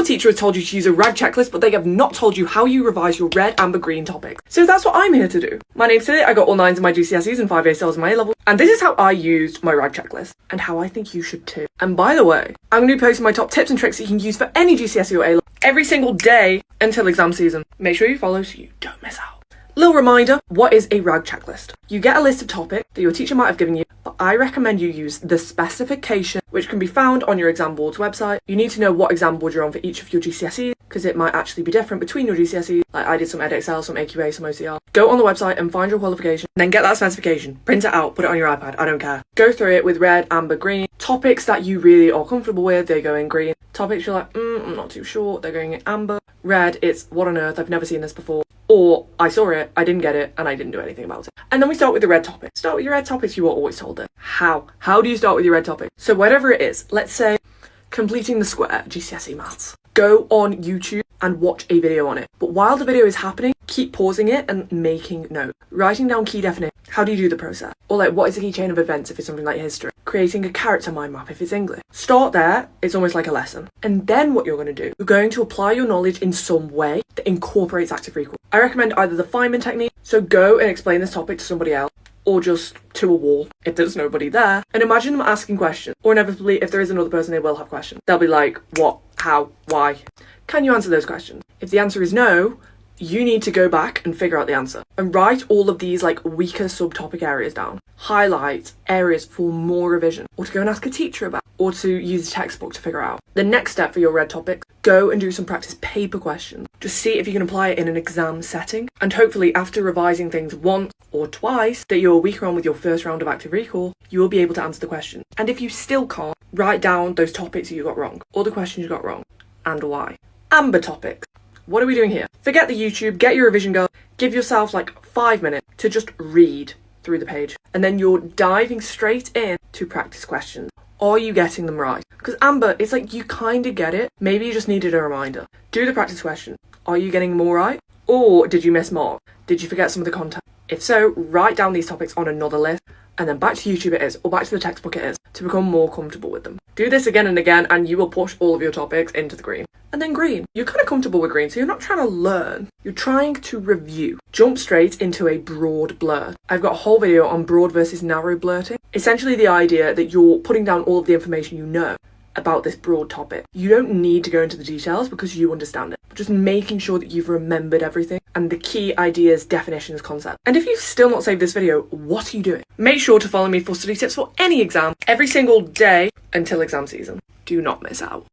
teacher has told you to use a RAG checklist, but they have not told you how you revise your red, amber, green topics. So that's what I'm here to do. My name's Tilly, I got all 9s in my GCSEs and 5 A stars in my A-level, and this is how I used my RAG checklist, and how I think you should too. And by the way, I'm going to be posting my top tips and tricks that you can use for any GCSE or A-level every single day until exam season. Make sure you follow so you don't miss out. Little reminder, what is a RAG checklist? You get a list of topics that your teacher might have given you, but I recommend you use the specification, which can be found on your exam board's website. You need to know what exam board you're on for each of your GCSEs, because it might actually be different between your GCSEs. Like I did some EdXL, some AQA, some OCR. Go on the website and find your qualification, then get that specification, print it out, put it on your iPad, I don't care. Go through it with red, amber, green. Topics that you really are comfortable with, they go in green. Topics you're like, I'm not too sure, they're going in amber. Red, it's what on earth, I've never seen this before. Or I saw it, I didn't get it, and I didn't do anything about it. And then we start with the red topics. Start with your red topics, you are always told it. How? How do you start with your red topic? So whatever it is, let's say completing the square, GCSE maths. Go on YouTube and watch a video on it. But while the video is happening, keep pausing it and making notes. Writing down key definitions. How do you do the process? Or like, what is the key chain of events if it's something like history? Creating a character mind map if it's English. Start there, it's almost like a lesson. And then what you're going to do, you're going to apply your knowledge in some way that incorporates active recall. I recommend either the Feynman technique, so go and explain this topic to somebody else, or just to a wall if there's nobody there, and imagine them asking questions. Or inevitably, if there is another person, they will have questions. They'll be like, what, how, why? Can you answer those questions? If the answer is no, you need to go back and figure out the answer and write all of these like weaker subtopic areas down. Highlight areas for more revision, or to go and ask a teacher about, or to use a textbook to figure out. The next step for your red topic, go and do some practice paper questions. Just see if you can apply it in an exam setting, and hopefully after revising things once or twice that you're weaker on with your first round of active recall, you will be able to answer the question. And if you still can't, write down those topics you got wrong, or the questions you got wrong, and why. Amber topics. What are we doing here? Forget the YouTube, get your revision girl, give yourself like 5 minutes to just read through the page. And then you're diving straight in to practice questions. Are you getting them right? Because Amber, it's like you kind of get it. Maybe you just needed a reminder. Do the practice question. Are you getting more right? Or did you miss mark? Did you forget some of the content? If so, write down these topics on another list, and then back to YouTube it is, or back to the textbook it is, to become more comfortable with them. Do this again and again, and you will push all of your topics into the green. And then green. You're kind of comfortable with green, so you're not trying to learn. You're trying to review. Jump straight into a broad blurt. I've got a whole video on broad versus narrow blurting. Essentially the idea that you're putting down all of the information you know about this broad topic. You don't need to go into the details because you understand it. But just making sure that you've remembered everything and the key ideas, definitions, concepts. And if you've still not saved this video, what are you doing? Make sure to follow me for study tips for any exam every single day until exam season. Do not miss out.